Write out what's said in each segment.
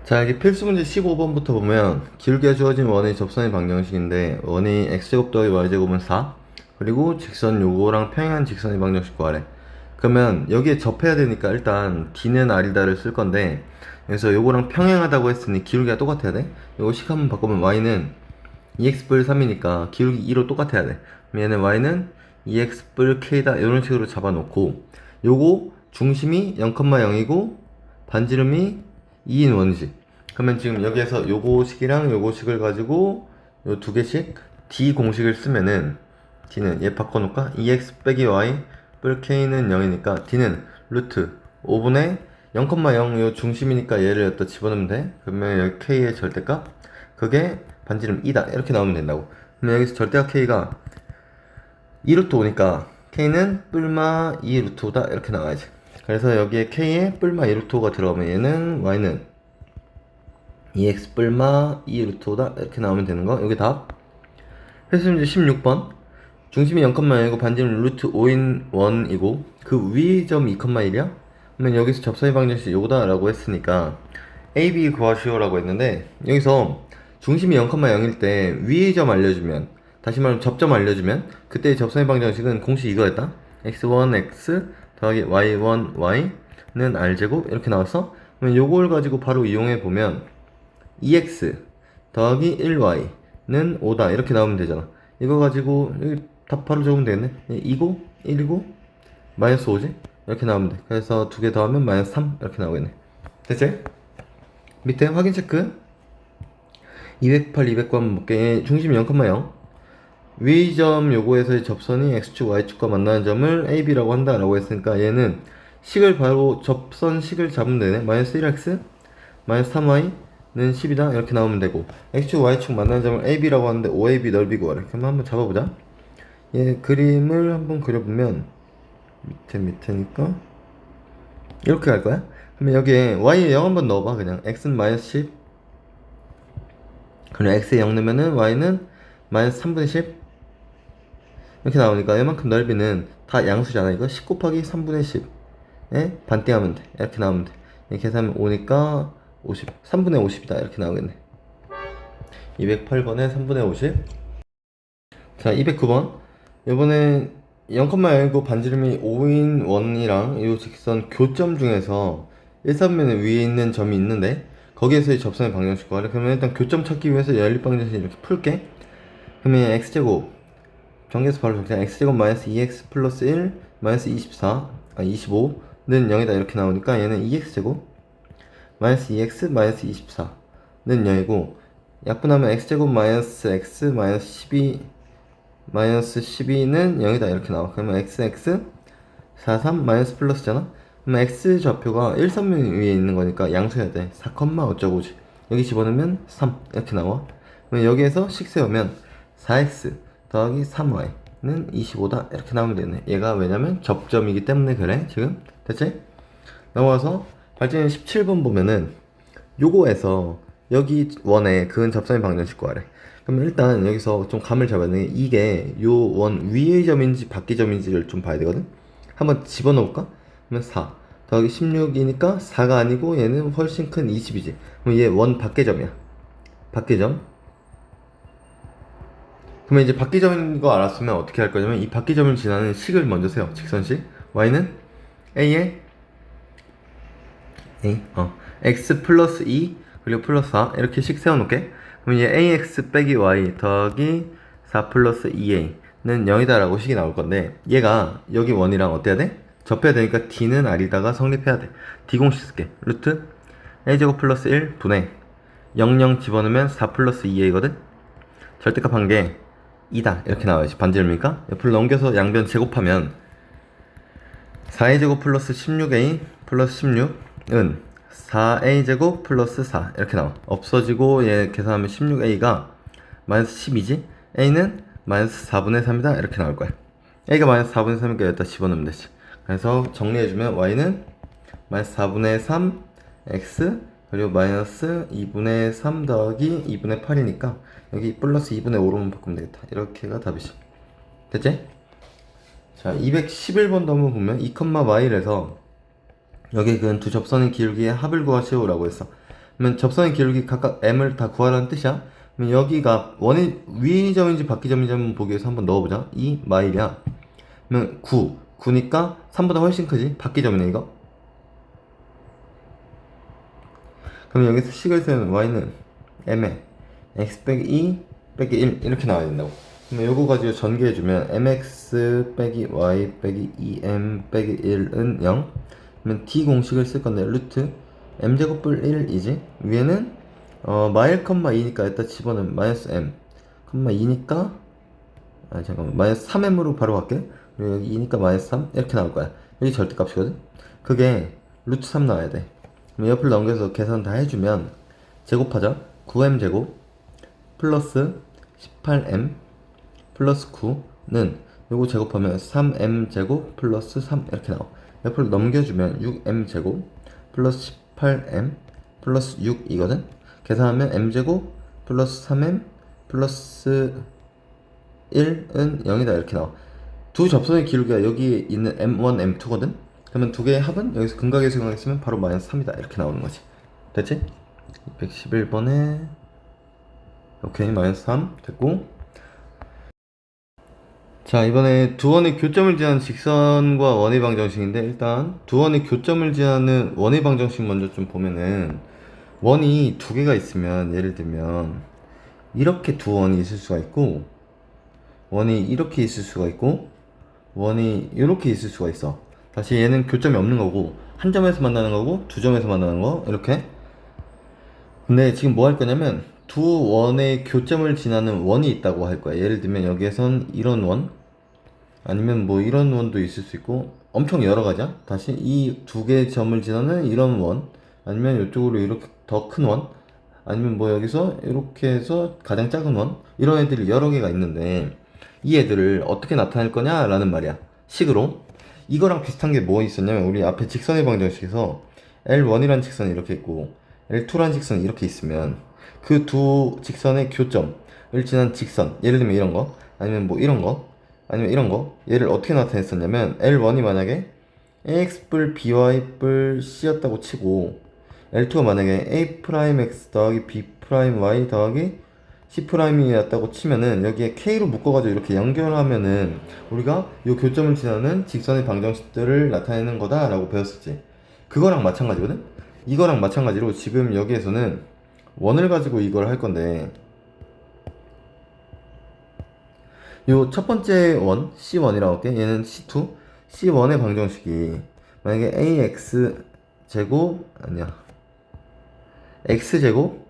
자, 이게 필수 문제 15번부터 보면 기울기가 주어진 원의 접선의 방정식인데 원이 x제곱 더하기 y제곱은 4, 그리고 직선 요거랑 평행한 직선의 방정식 구하래. 그러면 여기에 접해야 되니까 일단 d는 r이다를 쓸 건데, 그래서 요거랑 평행하다고 했으니 기울기가 똑같아야 돼. 요거 식 한번 바꾸면 y는 2x 뿔 3이니까 기울기 2로 똑같아야 돼. 그럼 얘는 y는 2x 뿔 k다 이런 식으로 잡아놓고, 요거 중심이 0,0이고 반지름이 2인 원이지. 그러면 지금 여기에서 요거식이랑 요거식을 가지고 요 두 개씩 d 공식을 쓰면은 d는 얘 바꿔놓을까? 2x 빼기 y 뿔 k는 0이니까 d는 루트 5분의 0,0 요 중심이니까 얘를 여기다 집어넣으면 돼. 그러면 여기 k의 절대값 그게 반지름 2다 이렇게 나오면 된다고. 그러면 여기서 절대값 k가 2루트 5니까 k는 뿔마 2루트 5다 이렇게 나와야지. 그래서 여기에 k에 뿔마 2루트 5가 들어가면 얘는 y는 2x 뿔마 2루트 5다 이렇게 나오면 되는 거. 여기 답. 필수 문제 16번. 중심이 0,0이고 반지름 루트 5인 1이고 그 위 점 2,1이야? 그러면 여기서 접선의 방정식 요거다 라고 했으니까 AB 구하시오라고 했는데, 여기서 중심이 0,0일 때 위의 점 알려주면, 다시 말하면 접점 알려주면 그때 접선의 방정식은 공식 이거였다. x1 x 더하기 y1 y는 r제곱 이렇게 나왔어. 그러면 요걸 가지고 바로 이용해 보면 2x 더하기 1y는 5다 이렇게 나오면 되잖아. 이거 가지고 여기 답 바로 적으면 되겠네. 2고 1이고 마이너스 5지? 이렇게 나오면 돼. 그래서 두 개 더하면 마이너스 3 이렇게 나오겠네. 됐지? 밑에 확인 체크. 208, 209 한번 볼게. 중심이 0,0. 위점 요거에서의 접선이 x축, y축과 만나는 점을 ab라고 한다라고 했으니까 얘는 식을 바로 접선식을 잡으면 되네. 마이너스 1x 마이너스 3y는 10이다 이렇게 나오면 되고, x축, y축 만나는 점을 ab라고 하는데 OAB 넓이 구하래. 그럼 한번 잡아보자. 얘 그림을 한번 그려보면 밑에니까 이렇게 갈 거야. 그러면 여기에 y에 0 한번 넣어봐. 그냥 x는 마이너스 10, 그럼 x에 0 넣으면은 y는 마이너스 3분의 10 이렇게 나오니까 이만큼 넓이는 다 양수잖아. 이거 10 곱하기 3분의 10에 반띵하면 돼. 이렇게 나오면 돼. 이렇게 해서 하면 5니까 50, 3분의 50이다 이렇게 나오겠네. 208번에 3분의 50. 자, 209번. 이번에 0,0고 반지름이 5인 원이랑 이 직선 교점 중에서 1,3면에 위에 있는 점이 있는데 거기에서의 접선의 방정식 구하래. 그러면 일단 교점 찾기 위해서 연립방정식 이렇게 풀게. 그러면 x제곱 전개해서 바로 적자. x제곱 마이너스 2x 플러스 1 마이너스 24 25는 0이다 이렇게 나오니까 얘는 2x제곱 마이너스 2x 마이너스 24는 0이고, 약분하면 x제곱 마이너스 x 마이너스 12 마이너스 12는 0이다 이렇게 나와. 그러면 xx 43 마이너스 플러스잖아. 그러면 x 좌표가 1,3면 위에 있는 거니까 양수해야 돼. 4, 어쩌고지. 여기 집어넣으면 3 이렇게 나와. 그러면 여기에서 식 세우면 4x 더하기 3y는 25다 이렇게 나오면 되네. 얘가 왜냐면 접점이기 때문에 그래. 지금 됐지? 넘어와서 발전인 17번 보면은 요거에서 여기 원에 그은 접선의 방정식 구하래. 그러면 일단 여기서 좀 감을 잡아야 돼. 이게 요 원 위의 점인지 밖의 점인지를 좀 봐야 되거든. 한번 집어넣을까? 그러면 4 더하기 16이니까 4가 아니고 얘는 훨씬 큰 20이지. 그럼 얘 원 밖의 점이야. 밖의 점. 그러면 이제 밖의 점인 거 알았으면 어떻게 할 거냐면 이 밖의 점을 지나는 식을 먼저 세워. 직선식. y는 a에 x 플러스 2 그리고 플러스 4 이렇게 식 세워놓게. 그럼 이제 ax 빼기 y 더하기 4 플러스 2a는 0이다 라고 식이 나올 건데, 얘가 여기 원이랑 어때야 돼? 접해야 되니까 d는 r이다가 성립해야 돼. d 공식 쓸게. 루트 a제곱 플러스 1 분의 00 집어넣으면 4 플러스 2a거든. 절대값 한 게 2다 이렇게 나와야지. 반지름이니까 옆으로 넘겨서 양변 제곱하면 4a 제곱 플러스 16a 플러스 16은 4a 제곱 플러스 4 이렇게 나와. 없어지고 얘 계산하면 16a가 마이너스 12지. a는 마이너스 4분의 3이다 이렇게 나올 거야. a가 마이너스 4분의 3이니까 여기다 집어넣으면 되지. 그래서 정리해주면 y는 마이너스 4분의 3 x 그리고 마이너스 2분의 3 더하기 2분의 8이니까 여기 플러스 2분의 5로만 바꾸면 되겠다. 이렇게가 답이지. 됐지? 자, 211번도 한번 보면 2, y에서 여기 그 두 접선의 기울기의 합을 구하시오라고 했어. 그러면 접선의 기울기 각각 m을 다 구하라는 뜻이야. 그러면 여기가 원의 위 점인지 밖의 점인지 한번 보기 위해서 한번 넣어보자. 2 마일이야. 그러면 9니까 3보다 훨씬 크지? 밖의 점이네 이거. 그럼 여기서 식을 세우는 y는 m에 x 빼기 2 빼기 1 이렇게 나와야 된다고. 그러면 요거 가지고 전개해주면 mx 빼기 y 빼기 2m 빼기 1은 0. 그러면 d 공식을 쓸 건데 루트 m제곱불 1이지. 위에는 마일 컴마 2니까 일단 집어넣으면 마이너스 m 컴마 2니까 잠깐만 마이너스 3m으로 바로 갈게. 그리고 여기 2니까 마이너스 3 이렇게 나올 거야. 여기 절대값이거든. 그게 루트 3 나와야 돼. 그럼 옆을 넘겨서 계산 다 해주면 제곱하자. 9m 제곱 플러스 18m 플러스 9는 요거 제곱하면 3m 제곱 플러스 3 이렇게 나와. 옆으로 넘겨주면 6m 제곱 플러스 18m 플러스 6이거든. 계산하면 m 제곱 플러스 3m 플러스 1은 0이다 이렇게 나와. 두 접선의 기울기가 여기 있는 m1, m2거든. 그러면 두 개의 합은 여기서 근각의 수경을 쓰면 바로 마이너스 3이다 이렇게 나오는 거지. 됐지? 211번에 오케이 마이너스 3 됐고. 자 이번에 두 원의 교점을 지나는 직선과 원의 방정식인데, 일단 두 원의 교점을 지나는 원의 방정식 먼저 좀 보면은, 원이 두 개가 있으면 예를 들면 이렇게 두 원이 있을 수가 있고, 원이 이렇게 있을 수가 있고, 원이 이렇게 있을 수가 있어. 다시 얘는 교점이 없는 거고 한 점에서 만나는 거고 두 점에서 만나는 거 이렇게. 근데 지금 뭐 할 거냐면 두 원의 교점을 지나는 원이 있다고 할 거야. 예를 들면 여기에선 이런 원, 아니면 뭐 이런 원도 있을 수 있고 엄청 여러 가지야. 다시 이 두 개의 점을 지나는 이런 원, 아니면 이쪽으로 이렇게 더 큰 원, 아니면 뭐 여기서 이렇게 해서 가장 작은 원, 이런 애들이 여러 개가 있는데 이 애들을 어떻게 나타낼 거냐 라는 말이야. 식으로. 이거랑 비슷한 게 뭐 있었냐면, 우리 앞에 직선의 방정식에서 L1이라는 직선이 이렇게 있고 L2라는 직선이 이렇게 있으면 그 두 직선의 교점을 지난 직선, 예를 들면 이런 거, 아니면 뭐 이런 거, 아니면 이런 거, 얘를 어떻게 나타냈었냐면 L1이 만약에 AX뿔 BY뿔 C였다고 치고, L2가 만약에 A'X 더하기 B'Y 더하기 C'이었다고 치면은 여기에 K로 묶어가지고 이렇게 연결하면은 우리가 이 교점을 지나는 직선의 방정식들을 나타내는 거다 라고 배웠었지. 그거랑 마찬가지거든? 이거랑 마찬가지로 지금 여기에서는 원을 가지고 이걸 할 건데, 요 첫 번째 원 C1이라고 할게. 얘는 C2, C1의 방정식이 만약에 AX 제곱 아니야 X제곱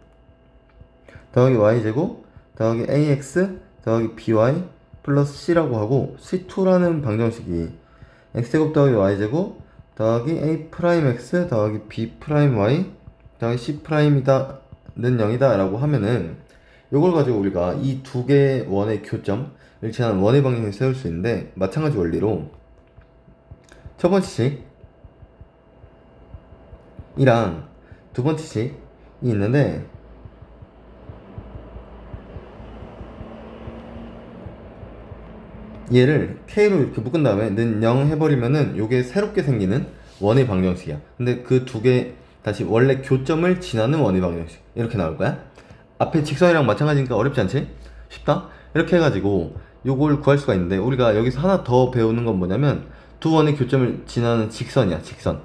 더하기 Y제곱 더하기 AX 더하기 BY 플러스 C라고 하고, C2라는 방정식이 X제곱 더하기 Y제곱 더하기 A'X 더하기 B'Y 더하기 C'이다는 0이다 라고 하면은, 요걸 가지고 우리가 이 두 개의 원의 교점을 지난 원의 방정식을 세울 수 있는데, 마찬가지 원리로 첫 번째 식이랑 두 번째 식이 있는데, 얘를 K로 이렇게 묶은 다음에 는 0 해버리면은 요게 새롭게 생기는 원의 방정식이야. 근데 그 두 개 다시 원래 교점을 지나는 원의 방정식 이렇게 나올 거야. 앞에 직선이랑 마찬가지니까 어렵지 않지? 쉽다? 이렇게 해가지고 요걸 구할 수가 있는데, 우리가 여기서 하나 더 배우는 건 뭐냐면 두 원의 교점을 지나는 직선이야. 직선.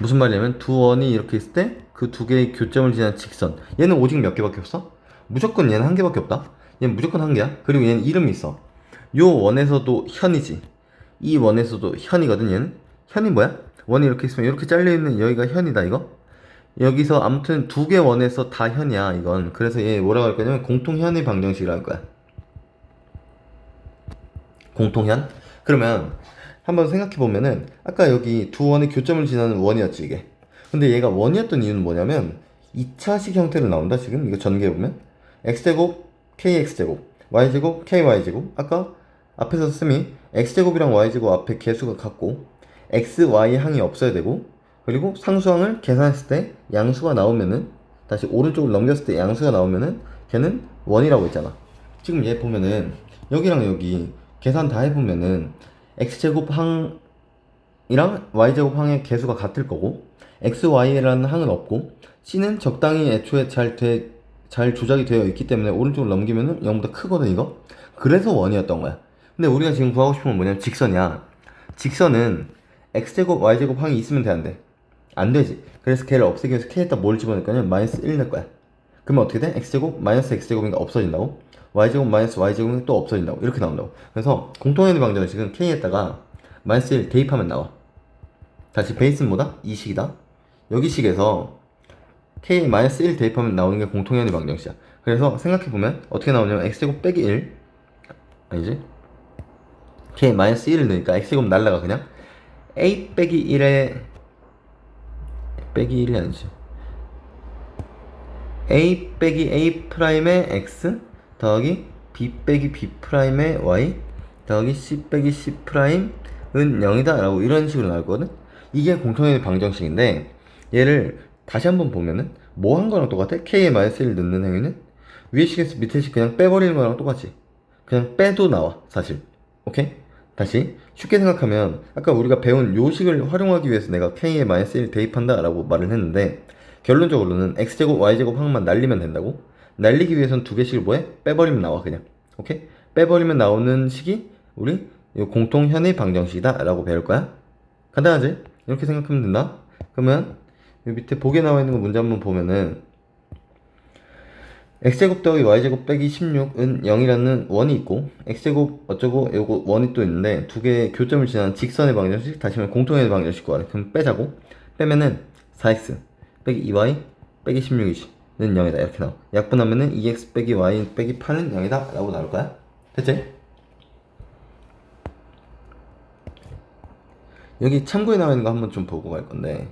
무슨 말이냐면 두 원이 이렇게 있을 때 그 두 개의 교점을 지나는 직선, 얘는 오직 몇 개밖에 없어? 무조건 얘는 한 개밖에 없다. 얘는 무조건 한 개야. 그리고 얘는 이름이 있어. 요 원에서도 현이지, 이 원에서도 현이거든. 얘는 현이 뭐야? 원이 이렇게 있으면 이렇게 잘려있는 여기가 현이다 이거. 여기서 아무튼 두 개 원에서 다 현이야 이건. 그래서 얘 뭐라고 할 거냐면 공통현의 방정식이라고 할 거야. 공통현. 그러면 한번 생각해 보면은 아까 여기 두 원의 교점을 지나는 원이었지 이게. 근데 얘가 원이었던 이유는 뭐냐면 2차식 형태로 나온다. 지금 이거 전개해보면 x제곱 kx제곱 y제곱 ky제곱, 아까 앞에서 씀이 x제곱이랑 y제곱 앞에 개수가 같고 x, y 항이 없어야 되고, 그리고 상수항을 계산했을 때 양수가 나오면은, 다시 오른쪽으로 넘겼을 때 양수가 나오면은 걔는 원이라고 했잖아. 지금 얘 보면은 여기랑 여기 계산 다 해보면은 x제곱 항이랑 y제곱 항의 개수가 같을 거고 x, y라는 항은 없고 c는 적당히 애초에 잘 조작이 되어 있기 때문에 오른쪽으로 넘기면은 0보다 크거든 이거. 그래서 원이었던 거야. 근데 우리가 지금 구하고 싶은 건 뭐냐면 직선이야. 직선은 x제곱 y제곱 항이 있으면 돼 안 돼? 안 되지. 그래서 걔를 없애기 위해서 k에다 뭘 집어넣을 거냐면 마이너스 1 넣을 거야. 그러면 어떻게 돼? x제곱 마이너스 x제곱이니까 없어진다고, y제곱 마이너스 y제곱은 또 없어진다고, 이렇게 나온다고. 그래서 공통연의 방정식은 k에다가 마이너스 1 대입하면 나와. 다시 베이스는 뭐다? 이 식이다. 여기 식에서 k 마이너스 1 대입하면 나오는 게 공통연의 방정식이야. 그래서 생각해보면 어떻게 나오냐면 x제곱 빼기 1 아니지? k 마이너스 1을 넣으니까 x제곱 날라가 그냥 a 빼기 1에 빼기 1이 아니지, a 빼기 a 프라임의 x 더하기 b 빼기 b 프라임의 y 더하기 c 빼기 c 프라임은 0이다 라고 이런 식으로 나오거든. 이게 공통연의 방정식인데 얘를 다시 한번 보면은 뭐 한 거랑 똑같아? k에 마이너스 1 넣는 행위는 위에 식에서 밑에 식 그냥 빼버리는 거랑 똑같지. 그냥 빼도 나와 사실. 오케이? 다시 쉽게 생각하면 아까 우리가 배운 요 식을 활용하기 위해서 내가 k에 마이너스 1 대입한다 라고 말을 했는데 결론적으로는 x제곱 y제곱 항만 날리면 된다고. 날리기 위해선 두 개씩을 뭐해? 빼버리면 나와 그냥. 오케이? 빼버리면 나오는 식이 우리 요 공통현의 방정식이다 라고 배울 거야. 간단하지? 이렇게 생각하면 된다. 그러면 요 밑에 보기에 나와 있는 거 문제 한번 보면은 x제곱 더하기 y제곱 빼기 16은 0이라는 원이 있고 x제곱 어쩌고 요거 원이 또 있는데 두 개의 교점을 지나는 직선의 방정식, 다시 말해 공통의 방정식 구하래. 그럼 빼자고. 빼면은 4x 빼기 2y 빼기 16이지 는 0이다 이렇게 나와. 약분하면은 2x 빼기 y 빼기 8은 0이다 라고 나올 거야. 됐지? 여기 참고에 나와 있는 거 한번 좀 보고 갈 건데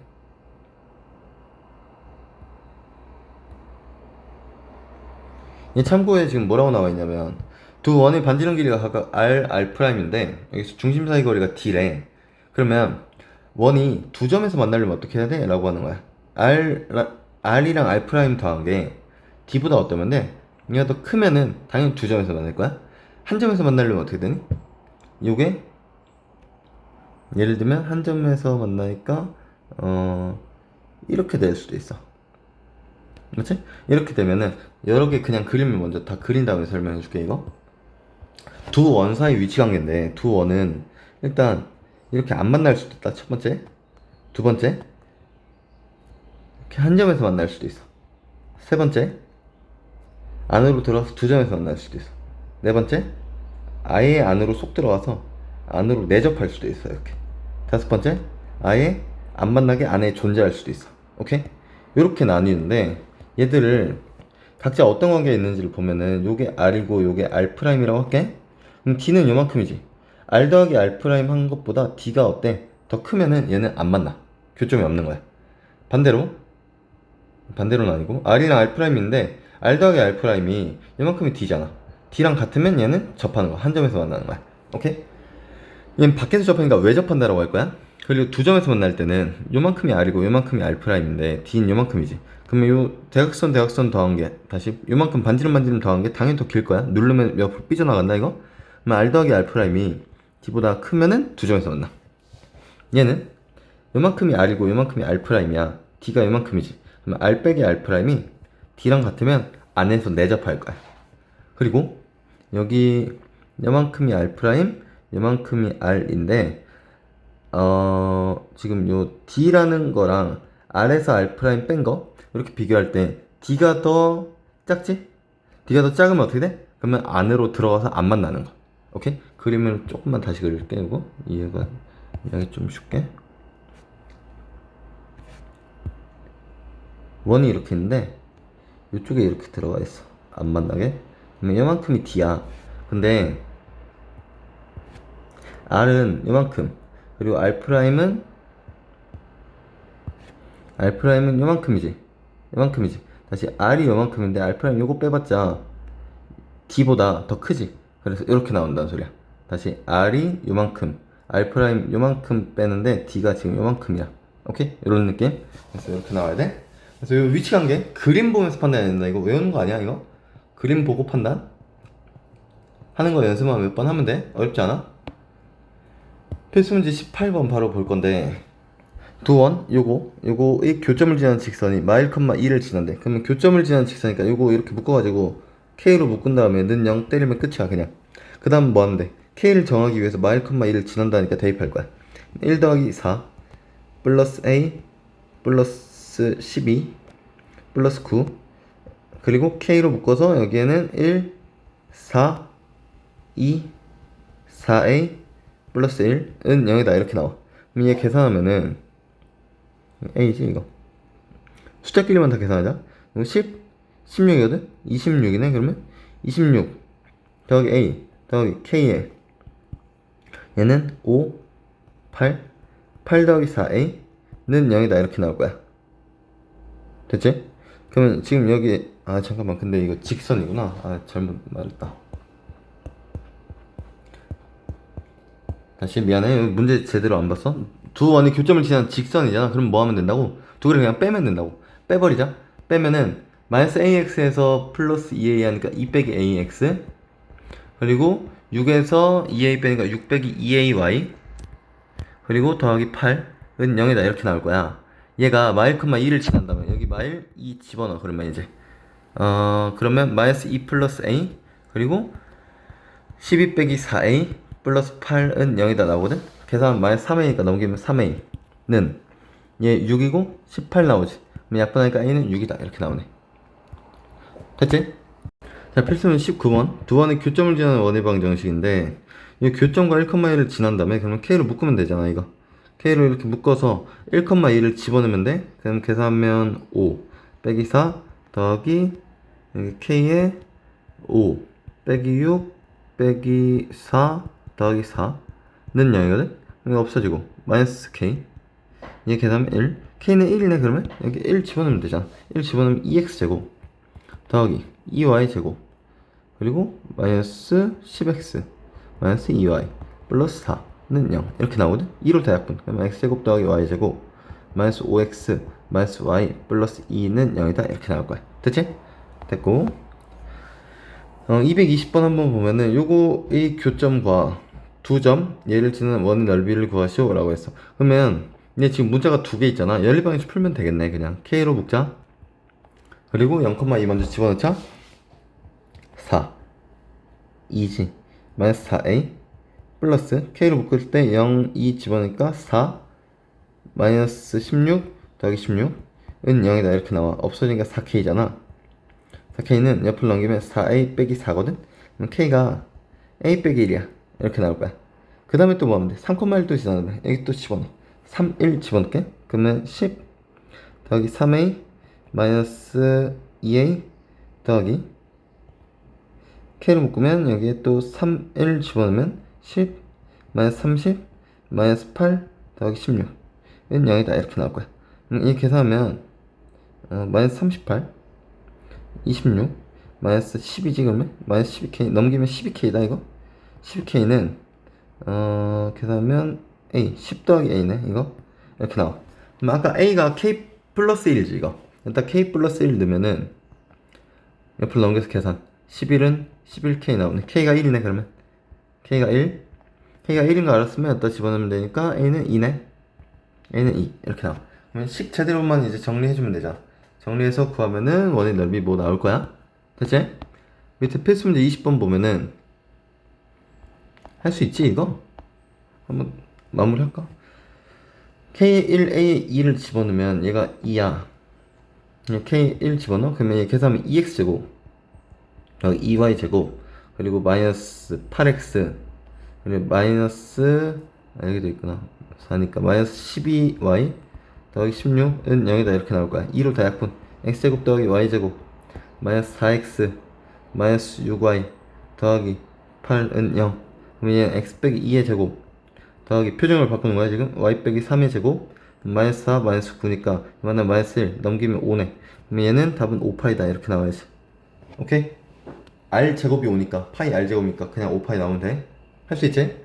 이 참고에 지금 뭐라고 나와 있냐면 두 원의 반지름 길이가 각각 r, r'인데 여기서 중심 사이 거리가 d래. 그러면 원이 두 점에서 만나려면 어떻게 해야 돼? 라고 하는 거야. r이랑 r' 더한 게 d보다 어떠면 돼? 얘가 더 크면은 당연히 두 점에서 만날 거야. 한 점에서 만나려면 어떻게 되니? 요게 예를 들면 한 점에서 만나니까 이렇게 될 수도 있어. 그렇지? 이렇게 되면은 여러 개 그냥 그림을 먼저 다 그린 다음에 설명해 줄게. 이거 두 원 사이 위치 관계인데 두 원은 일단 이렇게 안 만날 수도 있다. 첫 번째. 두 번째, 이렇게 한 점에서 만날 수도 있어. 세 번째, 안으로 들어가서 두 점에서 만날 수도 있어. 네 번째, 아예 안으로 쏙 들어가서 안으로 내접할 수도 있어. 이렇게. 다섯 번째, 아예 안 만나게 안에 존재할 수도 있어. 오케이? 이렇게 나뉘는데 얘들을 각자 어떤 관계에 있는지를 보면은 요게 r이고 요게 r'이라고 할게. 그럼 d는 요만큼이지. r 더하기 r' 한 것보다 d가 어때? 더 크면은 얘는 안 만나. 교점이 없는 거야. 반대로는 아니고 r이랑 r'인데 r 더하기 r'이 요만큼이 d잖아. d랑 같으면 얘는 접하는 거야. 한 점에서 만나는 거야. 오케이? 얘는 밖에서 접하니까 왜 접한다라고 할 거야? 그리고 두 점에서 만날 때는 요만큼이 r이고 요만큼이 r'인데 d는 요만큼이지. 그러면 요 대각선 더한 게 다시 요만큼 반지름 더한 게 당연히 더 길 거야. 누르면 옆으로 삐져나간다 이거? 그럼 r 더하기 r'이 d보다 크면은 두 점에서 만나. 얘는 요만큼이 r이고 요만큼이 r'이야. d가 요만큼이지. 그럼 r 빼기 r'이 d랑 같으면 안에서 내접할 거야. 그리고 여기 요만큼이 r', 요만큼이 r인데 지금 요 d라는 거랑 r에서 r' 뺀 거 이렇게 비교할 때 d가 더 작지? d가 더 작으면 어떻게 돼? 그러면 안으로 들어가서 안 만나는 거. 오케이? 그림을 조금만 다시 그릴게. 이거 이해가 좀 쉽게. 원이 이렇게 있는데 이쪽에 이렇게 들어가 있어. 안 만나게. 그러면 이만큼이 d야. 근데 r은 이만큼, 그리고 r'은 요만큼이지. 요만큼이지. 다시 r이 요만큼인데 r' 요거 빼봤자 d보다 더 크지. 그래서 이렇게 나온다는 소리야. 다시 r이 요만큼, r' 요만큼 빼는데 d가 지금 요만큼이야. 오케이? 이런 느낌. 그래서 이렇게 나와야 돼. 그래서 이 위치 관계 그림 보면서 판단해야 된다. 이거 외우는 거 아니야 이거? 그림 보고 판단 하는 거 연습만 몇 번 하면 돼. 어렵지 않아? 필수 문제 18번 바로 볼 건데 두원 요거의 교점을 지나는 직선이 마일 컴마 2를 지난대. 그러면 교점을 지나는 직선이니까 요거 이렇게 묶어가지고 K로 묶은 다음에 는 0 때리면 끝이야 그냥. 그 다음 뭐 하면 돼? K를 정하기 위해서 마일 컴마 2를 지난다니까 대입할 거야. 1 더하기 4 플러스 A 플러스 12 플러스 9 그리고 K로 묶어서 여기에는 1 4 2 4A 플러스 1은 0이다 이렇게 나와. 그럼 얘 계산하면은 A지 이거. 숫자끼리만 다 계산하자. 10 16이거든? 26이네 그러면 26 더하기 A 더하기 K에 얘는 5 8 더하기 4A는 0이다 이렇게 나올 거야. 됐지? 그러면 지금 여기 잠깐만 근데 이거 직선이구나. 잘못 말했다. 다시 미안해. 문제 제대로 안 봤어? 두 원의 교점을 지나는 직선이잖아. 그럼 뭐 하면 된다고? 두 개를 그냥 빼면 된다고. 빼버리자. 빼면은 마이너스 AX에서 플러스 2A 하니까 2 빼기 AX 그리고 6에서 2A 빼니까 6 빼기 2AY 그리고 더하기 8은 0이다 이렇게 나올 거야. 얘가 마일 컴마 2를 지난다면 여기 마일 2 집어넣어. 그러면 이제 그러면 마이너스 2 플러스 A 그리고 12 빼기 4A 플러스 8은 0이다 나오거든? 계산하면 마이너스 3A니까 넘기면 3A는 얘 6이고 18 나오지. 그럼 약분하니까 A는 6이다 이렇게 나오네. 됐지? 자, 필수는 19번. 두 원의 교점을 지나는 원의 방정식인데 이 교점과 1,2를 지난 다음에 그러면 K를 묶으면 되잖아 이거. K를 이렇게 묶어서 1,2를 집어넣으면 돼. 그럼 계산하면 5 빼기 4 더하기 여기 K에 5 빼기 6 빼기 4 더하기 4는 0이거든? 이거 없어지고 마이너스 K 얘 계산하면 1 K는 1이네 그러면 여기 1 집어넣으면 되잖아. 1 집어넣으면 2X제곱 더하기 2Y 제곱 그리고 마이너스 10X 마이너스 2Y 플러스 4는 0 이렇게 나오거든? 2로 대약분 그러면 X제곱 더하기 Y제곱 마이너스 5X 마이너스 Y 플러스 2는 0이다 이렇게 나올 거야. 됐지? 됐고 220번 한번 보면은 요거의 교점과 두 점 얘를 지는 원의 넓이를 구하시오 라고 했어. 그러면 얘 지금 문자가 두 개 있잖아. 연립방식 풀면 되겠네. 그냥 K로 묶자. 그리고 0,2 먼저 집어넣자. 4 2지 마이너스 4A 플러스 K로 묶을 때 0, 2 집어넣으니까 4 마이너스 16 더하기 16은 0이다 이렇게 나와. 없어지니까 4K잖아. 4K는 옆을 넘기면 4A 빼기 4거든? 그럼 K가 A 빼기 1이야. 이렇게 나올 거야. 그 다음에 또 뭐 하면 돼? 3,1도 지나는데 여기 또 집어넣어. 3, 1 집어넣게. 그러면 10 더하기 3A 마이너스 2A 더하기 K를 묶으면 여기에 또 3, 1 집어넣으면 10 마이너스 30 마이너스 8 더하기 16은 0이다 이렇게 나올 거야. 이 계산하면 마이너스 38 26 마이너스 12지 그러면 마이너스 12K 넘기면 12K다 이거 12K는 계산하면 A 10 더하기 A네 이거 이렇게 나와. 그럼 아까 A가 K 플러스 1이지 이거 일단 K 플러스 1 넣으면은 옆으로 넘겨서 계산 11은 11K 나오네. K가 1이네 그러면 K가 1 K가 1인 거 알았으면 여기다 집어넣으면 되니까 A는 2네 A는 2 이렇게 나와. 그러면 식 제대로만 이제 정리해주면 되잖아. 정리해서 구하면은 원의 넓이 뭐 나올 거야? 됐지? 밑에 필수 문제 20번 보면은 할 수 있지 이거? 한번 마무리할까? K1A에 2를 집어넣으면 얘가 2야. K1 집어넣어? 그러면 얘 계산하면 2X제곱 여기 2Y제곱 그리고 마이너스 8X 그리고 마이너스 여기도 있구나 4니까 마이너스 12Y 더하기 16은 0이다 이렇게 나올 거야. 2로 다약분 X제곱 더하기 Y제곱 마이너스 4X 마이너스 6Y 더하기 8은 0 그러면 얘는 X 빼기 2의 제곱 더하기 표정을 바꾸는 거야 지금 Y 빼기 3의 제곱 마이너스 4 마이너스 9니까 이만한 마이너스 1 넘기면 5네. 그러면 얘는 답은 5파이다 이렇게 나와야지. 오케이? R제곱이 5니까 파이 R제곱이니까 그냥 5파이 나오면 돼. 할 수 있지?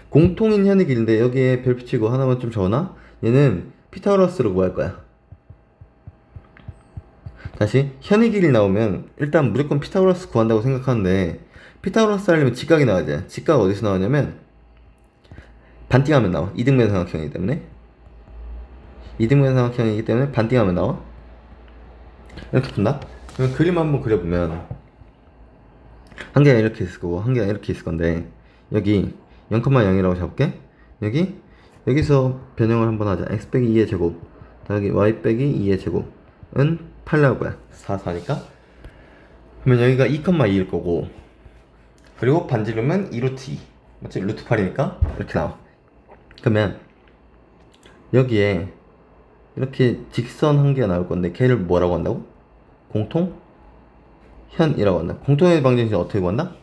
공통인 현의 길인데 여기에 별 붙이고 하나만 좀 적어놔. 얘는 피타고라스로 구할 거야. 다시 현의 길이 나오면 일단 무조건 피타고라스 구한다고 생각하는데 피타고라스 하려면 직각이 나와야 돼. 직각 어디서 나오냐면 반띵하면 나와. 이등변 삼각형이기 때문에 이등변 삼각형이기 때문에 반띵하면 나와. 이렇게 푼다. 그러면 그림 한번 그려보면 한 개가 이렇게 있을 거고 한 개가 이렇게 있을 건데, 여기 0,0이라고 잡을게. 여기서 변형을 한번 하자. x 빼기 2의 제곱 더하기 y 빼기 2의 제곱은 8 나올 거야. 4, 4니까. 그러면 여기가 2,2일 거고, 그리고 반지름은 2루트 2 맞지? 루트 8이니까 이렇게 나와. 그러면 여기에 이렇게 직선 한 개가 나올 건데, 걔를 뭐라고 한다고? 공통현이라고 한다. 공통현의 방정식 어떻게 구한다?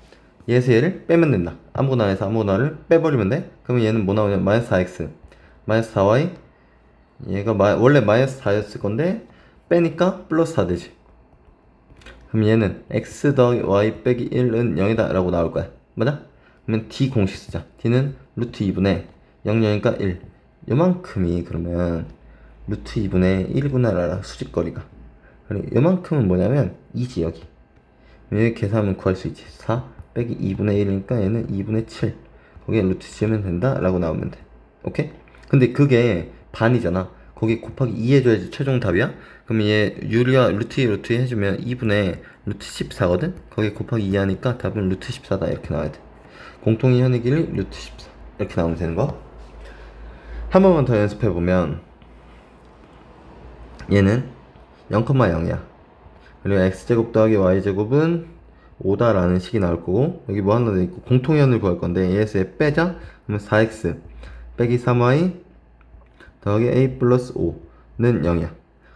얘에서 얘를 빼면 된다. 아무거나 해서 아무거나를 빼버리면 돼. 그러면 얘는 뭐 나오냐? 마이너스 4x 마이너스 4y. 얘가 원래 마이너스 4였을 건데 빼니까 플러스 4 되지. 그럼 얘는 x 더하기 y 빼기 1은 0이다 라고 나올 거야. 맞아? 그러면 d 공식 쓰자. d는 루트 2분의 0, 0이니까 1. 요만큼이 그러면 루트 2분의 1구나 라라, 수직거리가. 그리고 요만큼은 뭐냐면 2지. 여기 계산하면 구할 수 있지. 4 빼기 2분의 1이니까 얘는 2분의 7. 거기에 루트 지으면 된다 라고 나오면 돼. 오케이? 근데 그게 반이잖아. 거기 곱하기 2 해줘야지 최종 답이야. 그럼 얘 유리와 루트 2 루트 2 해주면 2분의 루트 14거든? 거기 곱하기 2 하니까 답은 루트 14다 이렇게 나와야 돼. 공통인 현의 길이 루트 14 이렇게 나오면 되는 거. 한 번만 더 연습해보면 얘는 0,0이야. 그리고 x제곱 더하기 y제곱은 5다 라는 식이 나올 거고, 여기 뭐 하나 더 있고 공통현을 구할 건데 얘에서 얘 빼자. 그러면 4x 빼기 3y 더하기 a 플러스 5는 0이야.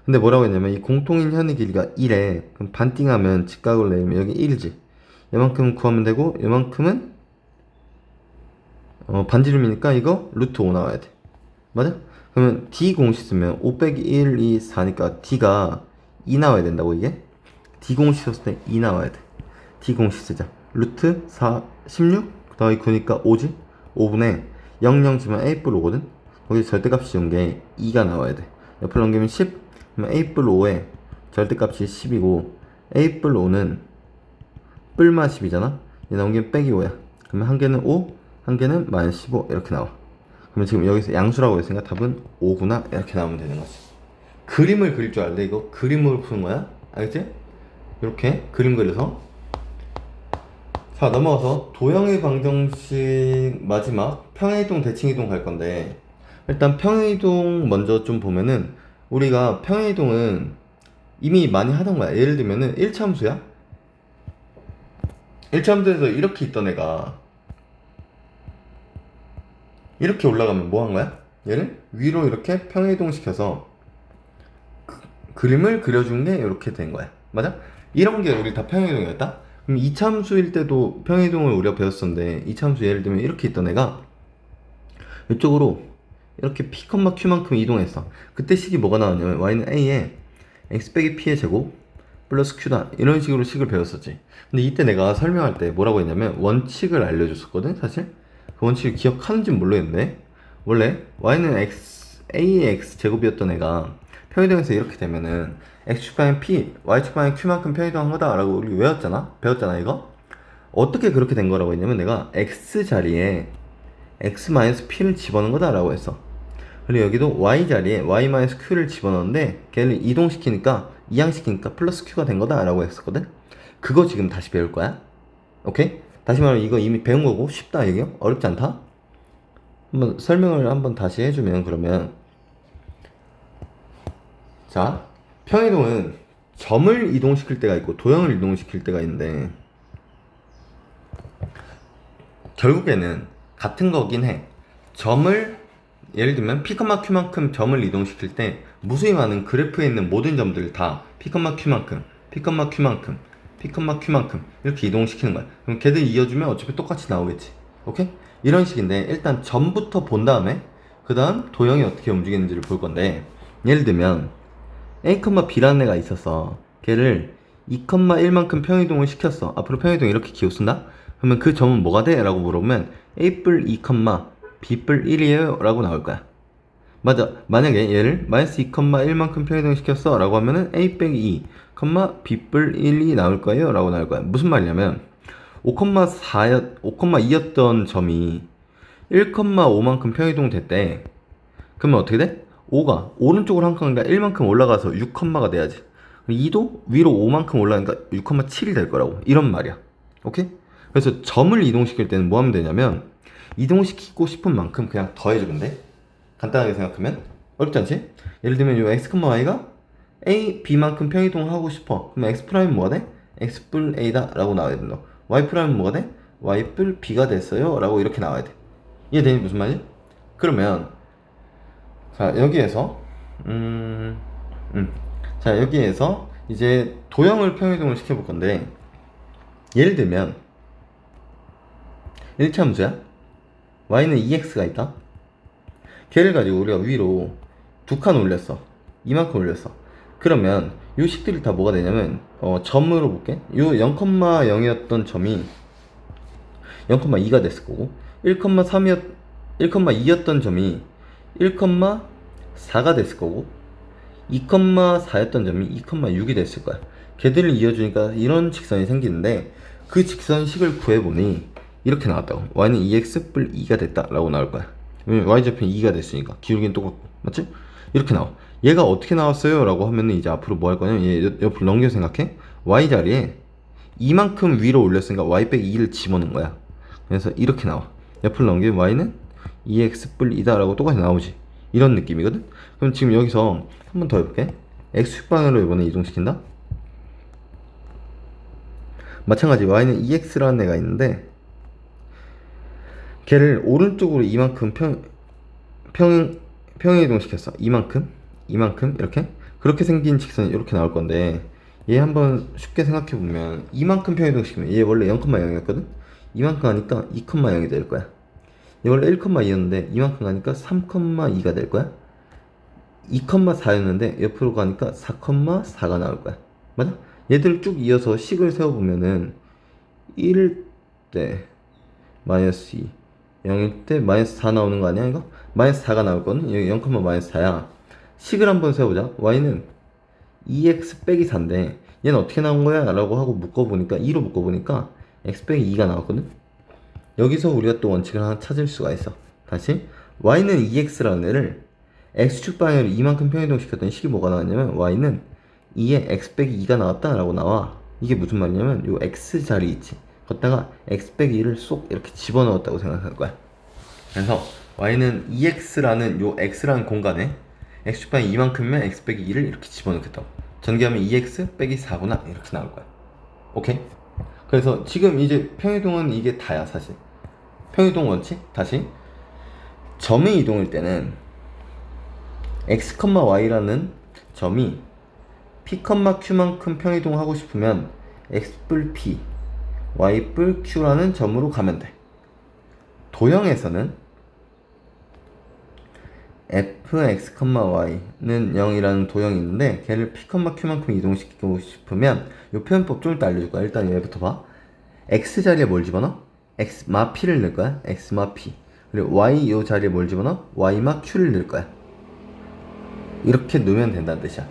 근데 뭐라고 했냐면 이 공통인 현의 길이가 1에, 그럼 반띵하면 직각을 내면 여기 1이지. 이만큼 구하면 되고, 이만큼은 반지름이니까 이거 루트 5 나와야 돼. 맞아? 그러면 d 공식 쓰면 5 빼기 1, 2, 4니까 d가 2 나와야 된다고. 이게 d 공식 썼을 때 2 나와야 돼. d 공식 쓰자. 루트 4, 16 더하기 9니까 5지? 5분의 0, 0 지면 a 뿔 5거든? 거기 절대값이 온 게 2가 나와야 돼. 옆으로 넘기면 10. 그러면 a 뿔 5에 절대값이 10이고 a 뿔 5는 뿔마 10이잖아? 얘 넘기면 빼기 5야. 그러면 한 개는 5, 한 개는 마이너스 15 이렇게 나와. 그러면 지금 여기서 양수라고 했으니까 답은 5구나 이렇게 나오면 되는 거지. 그림을 그릴 줄 알래? 이거 그림으로 푸는 거야. 알겠지? 이렇게 그림 그려서. 자, 넘어가서 도형의 방정식 마지막 평행이동 대칭이동 갈 건데, 일단 평행이동 먼저 좀 보면은 우리가 평행이동은 이미 많이 하던 거야. 예를 들면은 1차 함수야. 1차 함수에서 이렇게 있던 애가 이렇게 올라가면 뭐 한 거야? 얘를 위로 이렇게 평행이동 시켜서 그림을 그려준 게 이렇게 된 거야. 맞아? 이런 게 우리 다 평행이동이었다? 그럼 2차 함수일 때도 평행이동을 우리가 배웠었는데, 2차 함수 예를 들면 이렇게 있던 애가 이쪽으로 이렇게 p, q만큼 이동했어. 그때 식이 뭐가 나왔냐면 y는 a에 x 빼기 p의 제곱 플러스 q다 이런 식으로 식을 배웠었지. 근데 이때 내가 설명할 때 뭐라고 했냐면 원칙을 알려줬었거든. 사실 그 원칙을 기억하는지 모르겠는데, 원래 y는 a의 x 제곱이었던 애가 평행이동에서 이렇게 되면은 x축방향 p, y축방향 q만큼 평행이동한 거다 라고 우리 배웠잖아. 이거 어떻게 그렇게 된 거라고 했냐면, 내가 x 자리에 x-p를 집어넣은 거다 라고 했어. 그리고 여기도 y 자리에 y-q를 집어넣었는데 걔를 이양시키니까 플러스 q가 된 거다 라고 했었거든. 그거 지금 다시 배울 거야. 오케이? 다시 말하면 이거 이미 배운 거고 쉽다 이게. 어렵지 않다. 한번 설명을 한번 다시 해주면, 그러면 자, 평행이동은 점을 이동시킬 때가 있고 도형을 이동시킬 때가 있는데, 결국에는 같은 거긴 해. 점을 예를 들면 p, q만큼 점을 이동시킬 때 무수히 많은 그래프에 있는 모든 점들을 다 p, q만큼, p, q만큼, p, q만큼 이렇게 이동시키는 거야. 그럼 걔들 이어주면 어차피 똑같이 나오겠지. 오케이? 이런 식인데, 일단 점부터 본 다음에 그 다음 도형이 어떻게 움직이는지를 볼 건데, 예를 들면 a, b라는 애가 있었어. 걔를 2,1만큼 평이동을 시켰어. 앞으로 평이동 이렇게 기호쓴다? 그러면 그 점은 뭐가 돼? 라고 물어보면 a 뿔 2, b뿔 1이에요 라고 나올 거야. 맞아. 만약에 얘를 마이너스 2,1만큼 평이동 시켰어 라고 하면은 a 빼기 2, b뿔 1이 나올 거예요 라고 나올 거야. 무슨 말이냐면 5,2였던 점이 1,5만큼 평이동 됐대. 그러면 어떻게 돼? 5가 오른쪽으로 한 칸인가 1만큼 올라가서 6컴마가 돼야지. 2도 위로 5만큼 올라가니까 6,7이 될 거라고. 이런 말이야. 오케이? 그래서 점을 이동시킬 때는 뭐 하면 되냐면 이동시키고 싶은 만큼 그냥 더해주면 돼. 간단하게 생각하면 어렵지 않지? 예를 들면 요 x, y가 a, b만큼 평이동하고 싶어. 그럼 x 프라임 뭐가 돼? x 뿔 a다 라고 나와야 된다. y 프라임 뭐가 돼? y 뿔 b가 됐어요 라고 이렇게 나와야 돼. 이해되니? 무슨 말이지? 그러면 자 여기에서 자 여기에서 이제 도형을 평이동을 시켜볼 건데, 예를 들면 1차 함수야. y는 2x가 있다. 걔를 가지고 우리가 위로 두 칸 올렸어. 이만큼 올렸어. 그러면 요 식들이 다 뭐가 되냐면 점으로 볼게. 요 0,0이었던 점이 0,2가 됐을 거고, 1,2였던 점이 1,4가 됐을 거고, 2,4였던 점이 2,6이 됐을 거야. 걔들을 이어주니까 이런 직선이 생기는데, 그 직선식을 구해보니 이렇게 나왔다고. y는 2x 뿔 2가 됐다 라고 나올 거야. 왜냐면 y좌표는 2가 됐으니까 기울기는 똑같고, 맞지? 이렇게 나와. 얘가 어떻게 나왔어요? 라고 하면은 이제 앞으로 뭐 할 거냐면 얘 옆으로 넘겨 생각해. y 자리에 이만큼 위로 올렸으니까 y 빼기 2를 집어넣은 거야. 그래서 이렇게 나와. 옆으로 넘기면 y는 2x 뿔 2다 라고 똑같이 나오지. 이런 느낌이거든? 그럼 지금 여기서 한 번 더 해볼게. x축방으로 이번에 이동시킨다? 마찬가지 y는 2x라는 애가 있는데, 걔를 오른쪽으로 이만큼 평행 이동시켰어. 이만큼 이렇게. 그렇게 생긴 직선이 이렇게 나올 건데, 얘 한번 쉽게 생각해 보면 이만큼 평행 이동시키면 얘 원래 0,0이었거든. 이만큼 하니까 2,0이 될 거야. 얘 원래 1,2였는데 이만큼 가니까 3,2가 될 거야. 2,4였는데 옆으로 가니까 4,4가 나올 거야. 맞아? 얘들 쭉 이어서 식을 세워보면은 1일 때 마이너스 2, 0일 때 마이너스 4 나오는 거 아니야 이거? 마이너스 4가 나올 거는 여기 0, 마이너스 4야. 식을 한번 세워보자. y는 2x 빼기 4인데 얘는 어떻게 나온 거야? 라고 하고 묶어보니까 2로 묶어보니까 x 빼기 2가 나왔거든. 여기서 우리가 또 원칙을 하나 찾을 수가 있어. 다시 y는 2x라는 애를 x축 방향으로 이만큼 평이동시켰더니 식이 뭐가 나왔냐면 y는 2에 x 빼기 2가 나왔다 라고 나와. 이게 무슨 말이냐면 요 x 자리 있지, 걷다가 x 빼기 2를 쏙 이렇게 집어넣었다고 생각할 거야. 그래서 y는 2x라는 요 x라는 공간에 x축 방향 이만큼이면 x 빼기 2를 이렇게 집어넣겠다고. 전개하면 2x 빼기 4구나 이렇게 나올 거야. 오케이? 그래서 지금 이제 평이동은 이게 다야 사실. 평이동 원칙 다시, 점의 이동일 때는 x, y라는 점이 p, q만큼 평이동하고 싶으면 x 뿔 p, y 뿔 q라는 점으로 가면 돼. 도형에서는 fx, y는 0이라는 도형이 있는데 걔를 p, q만큼 이동시키고 싶으면 이 표현법 좀 이따 알려줄 거야. 일단 얘부터 봐. x 자리에 뭘 집어넣어? x 마 p를 넣을 거야. x 마 p. 그리고 y 요 자리에 뭘 집어넣어? y 마 q를 넣을 거야. 이렇게 넣으면 된다는 뜻이야.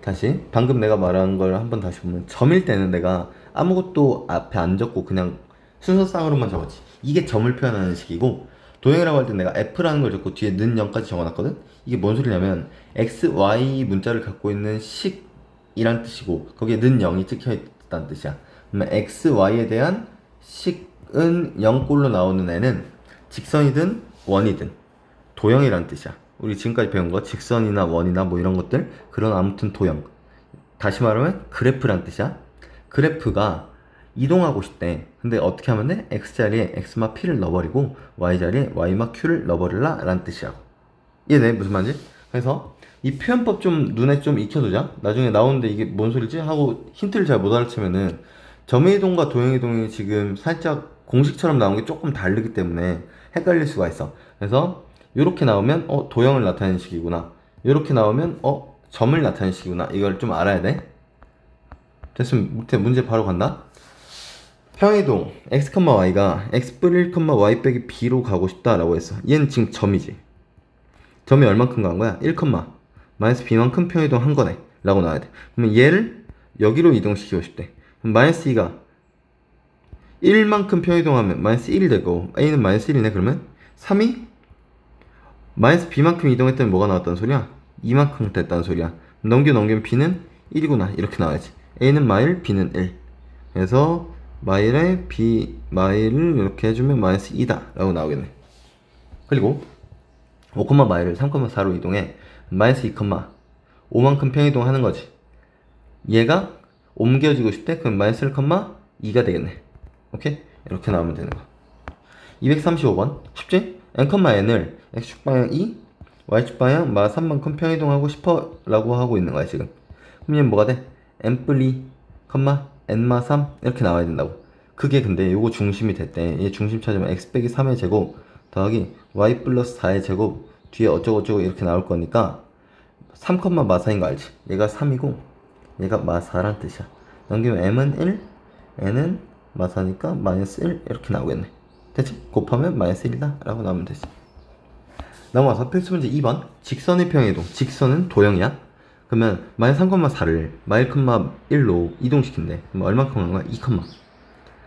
다시 방금 내가 말한 걸 한번 다시 보면, 점일 때는 내가 아무것도 앞에 안 적고 그냥 순서상으로만 적었지. 이게 점을 표현하는 식이고, 도형이라고 할 때 내가 f라는 걸 적고 뒤에 는 0까지 적어놨거든. 이게 뭔 소리냐면 x, y 문자를 갖고 있는 식이란 뜻이고 거기에 는 0이 찍혀있다는 뜻이야. 그러면 x, y에 대한 식은 0꼴로 나오는 애는 직선이든 원이든 도형이란 뜻이야. 우리 지금까지 배운 거 직선이나 원이나 뭐 이런 것들, 그런 아무튼 도형. 다시 말하면 그래프란 뜻이야. 그래프가 이동하고 싶대. 근데 어떻게 하면 돼? x자리에 x마 p를 넣어버리고 y자리에 y마 q를 넣어버릴라 라는 뜻이야. 이해돼? 무슨 말인지? 그래서 이 표현법 좀 눈에 좀 익혀두자. 나중에 나오는데 이게 뭔 소리지? 하고 힌트를 잘 못 알아채면은 점의 이동과 도형의 이동이 지금 살짝 공식처럼 나온 게 조금 다르기 때문에 헷갈릴 수가 있어. 그래서 이렇게 나오면 도형을 나타내는 식이구나, 이렇게 나오면 점을 나타내는 식이구나, 이걸 좀 알아야 돼. 됐으면 밑에 문제 바로 간다. 평이동 x, y가 x 뿔 1, y 빼기 b로 가고 싶다 라고 했어. 얘는 지금 점이지. 점이 얼만큼 간 거야? 1, 마이너스 b만큼 평이동 한 거네 라고 나와야 돼. 그러면 얘를 여기로 이동시키고 싶대. 그럼 마이너스 2가 1만큼 평이동하면 마이너스 1이 되고 a는 마이너스 1이네. 그러면 3이 마이너스 b만큼 이동했더니 뭐가 나왔다는 소리야? 2만큼 됐다는 소리야. 넘기면 b는 1이구나 이렇게 나와야지. a는 마일, b는 1. 그래서 마일에 b 마일을 이렇게 해주면 마이너스 2다 라고 나오겠네. 그리고 5, 마일을 3,4로 이동해 마이너스 2, 5만큼 평이동 하는 거지. 얘가 옮겨지고 싶대. 그럼 마이너스 1,2가 되겠네. 오케이? 이렇게 나오면 되는 거. 235번 쉽지? n,n을 x축 방향 2, y축 방향 마 3만큼 평이동하고 싶어 라고 하고 있는 거야 지금. 그럼 얘는 뭐가 돼? n 뿔 2, n 마 3 이렇게 나와야 된다고. 그게 근데 요거 중심이 됐대. 얘 중심 찾으면 x 빼기 3의 제곱 더하기 y 플러스 4의 제곱 뒤에 어쩌고저쩌고 이렇게 나올 거니까 3, 마 4인 거 알지? 얘가 3이고 얘가 마 4란 뜻이야. 넘기면 m은 1, n은 마 4니까 마이너스 1 이렇게 나오겠네. 됐지? 곱하면 마이너스 1이다 라고 나오면 되지. 넘어와서 필수 문제 2번 직선의 평이동. 직선은 도형이야. 그러면 마이너스 3,4를 마일, 1로 이동시킨대. 그럼 얼마큼 한 거야? 2,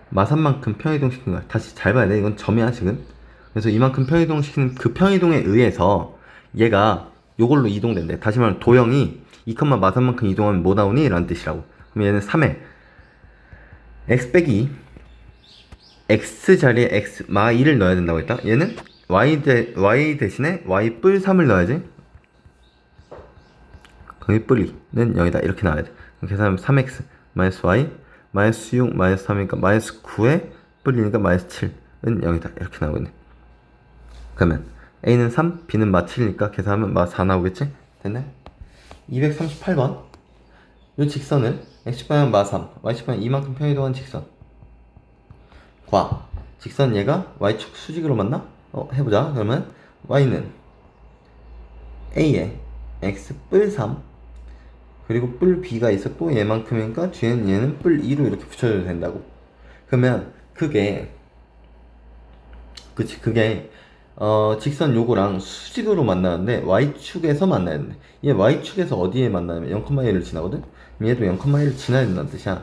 마 3만큼 평이동시킨 거야. 다시 잘 봐야 돼. 이건 점이야 지금. 그래서 이만큼 평이동시키는 그 평이동에 의해서 얘가 요걸로 이동된대. 다시 말하면 도형이 2, 마 3만큼 이동하면 뭐 나오니? 라는 뜻이라고. 그럼 얘는 3에 x 빼기 x 자리에 x 마 2를 넣어야 된다고 했다. 얘는 y 대신에 y 뿔 3을 넣어야지. 거기 뿔 2는 0이다 이렇게 나와야 돼. 계산하면 3x 마이너스 y 마이너스 6 마이너스 3이니까 마이너스 9에 뿔 2니까 마이너스 7은 0이다 이렇게 나오겠네. 그러면 a는 3, b는 마 7이니까 계산하면 마 4 나오겠지? 됐네? 238번 이 직선을 x방향 마 3, y방향 이만큼 평이동한 직선 과 직선 얘가 y축 수직으로 만나? 해보자. 그러면 y는 a에 x 뿔 3 그리고 뿔 b가 있었고 얘만큼이니까 뒤에는 얘는 뿔 2로 이렇게 붙여줘도 된다고. 그러면 그게 직선 요거랑 수직으로 만나는데 y축에서 만나야 되는데 얘 y축에서 어디에 만나면 0,1을 지나거든? 그럼 얘도 0,1을 지나야 된다는 뜻이야.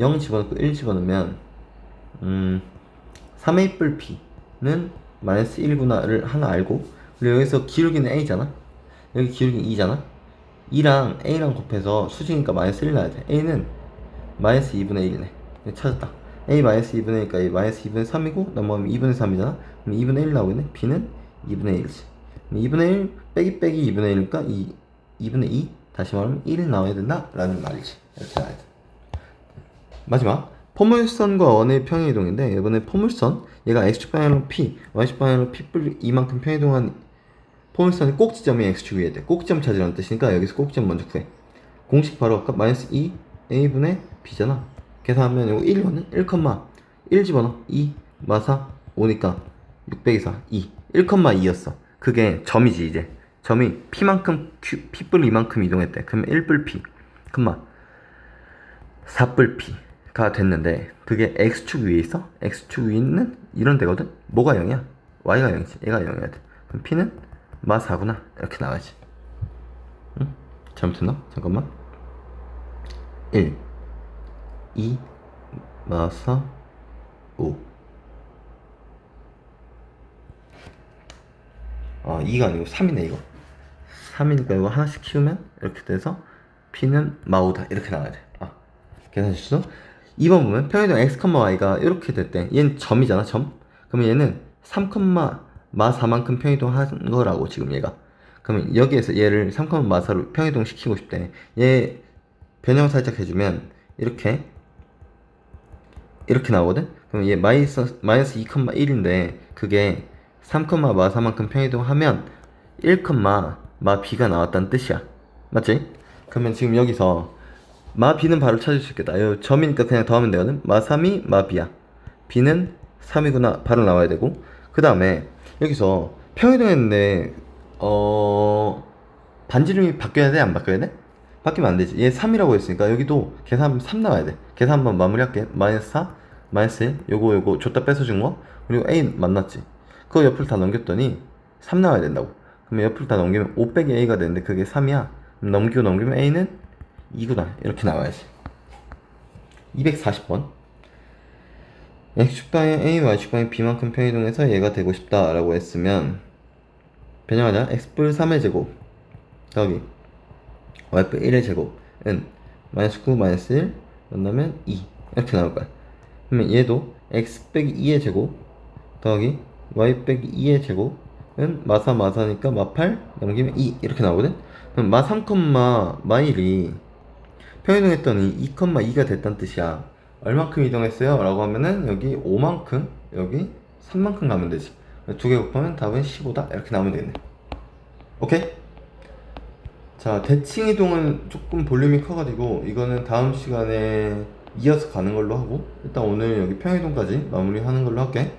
0 집어넣고 1 집어넣으면 3a 뿔 b는 마이너스 1구나를 하나 알고, 그리고 여기서 기울기는 a잖아. 여기 기울기는 2잖아. 2랑 a랑 곱해서 수직이니까 마이너스 1 나야 돼. a는 마이너스 2분의 1이네. 찾았다. a 마이너스 2분의 1이니까 a 마이너스 2분의 3이고 넘어가면 2분의 3이잖아. 그럼 2분의 1 나오겠네. b는 2분의 1이지. 2분의 1 빼기 2분의 1이니까 2분의 2 다시 말하면 1 나와야 된다 라는 말이지. 이렇게 나와야 돼. 마지막 포물선과 원의 평이동인데 이번에 포물선 얘가 x축 방향으로 p, y축 방향으로 p 뿔 이만큼 평이동한 포물선의 꼭지점이 x축 위에 돼. 꼭지점 찾으라는 뜻이니까 여기서 꼭지점 먼저 구해. 공식 바로 아까 마이너스 2 a분의 b잖아. 계산하면 이거 1이거든? 1, 집어넣어. 2, 마 4, 5니까 6 빼기 4, 2 1,2였어 그게 점이지. 이제 점이 p만큼 p뿔 이만큼 이동했대. 그러면 1뿔 p, 4뿔 p가 됐는데 그게 x축 위에 있어? x축 위에 있는 이런 데거든? 뭐가 0이야? y가 0이지. 얘가 0이어야 돼. 그럼 p는 마 4구나 이렇게 나와야지. 응? 잘못했나? 잠깐만. 1 2 마 4 5 2가 아니고 3이네 이거. 3이니까 이거 하나씩 키우면 이렇게 돼서 p는 마 5다 이렇게 나와야 돼. 계산 실수. 2번 보면 평이동 x, y가 이렇게 됐대. 얘는 점이잖아 점. 그러면 얘는 3, 마 4만큼 평이동 한 거라고 지금 얘가. 그러면 여기에서 얘를 3, 마 4로 평이동 시키고 싶대. 얘 변형 살짝 해주면 이렇게 나오거든? 그럼 얘 마이너스 2,1인데 그게 3, 마 4만큼 평이동하면 1, 마 b가 나왔다는 뜻이야. 맞지? 그러면 지금 여기서 마 b는 바로 찾을 수 있겠다. 이 점이니까 그냥 더하면 되거든? 마 3이 마 b야. b는 3이구나 바로 나와야 되고, 그 다음에 여기서 평이동했는데 반지름이 바뀌어야 돼? 안 바뀌어야 돼? 바뀌면 안 되지. 얘 3이라고 했으니까 여기도 계산하면 3 나와야 돼. 계산 한번 마무리할게. 마이너스 4, 마이너스 1, 요거 줬다 뺏어준 거, 그리고 a 만났지. 그거 옆을 다 넘겼더니 3 나와야 된다고. 그러면 옆을 다 넘기면 5 빼기 a가 되는데 그게 3이야. 넘기면 a는 2구나 이렇게 나와야지. 240번 x축방향 a, y축방향 b만큼 평이동해서 얘가 되고 싶다 라고 했으면 변형하자. x 뿔 3의 제곱 더하기 y 빼기 1의 제곱은 마이너스 9 마이너스 1 만나면 2 이렇게 나올 거야. 그러면 얘도 x 빼기 2의 제곱 더하기 y 빼기 2의 제곱은 마사니까 마8 넘기면 2 이렇게 나오거든. 그럼 마3, 마1이 평이동했더니 2, 2가 됐다는 뜻이야. 얼만큼 이동했어요? 라고 하면은 여기 5만큼 여기 3만큼 가면 되지. 두 개 곱하면 답은 15다 이렇게 나오면 되겠네. 오케이? 자, 대칭 이동은 조금 볼륨이 커가지고 이거는 다음 시간에 이어서 가는 걸로 하고, 일단 오늘 여기 평이동까지 마무리하는 걸로 할게.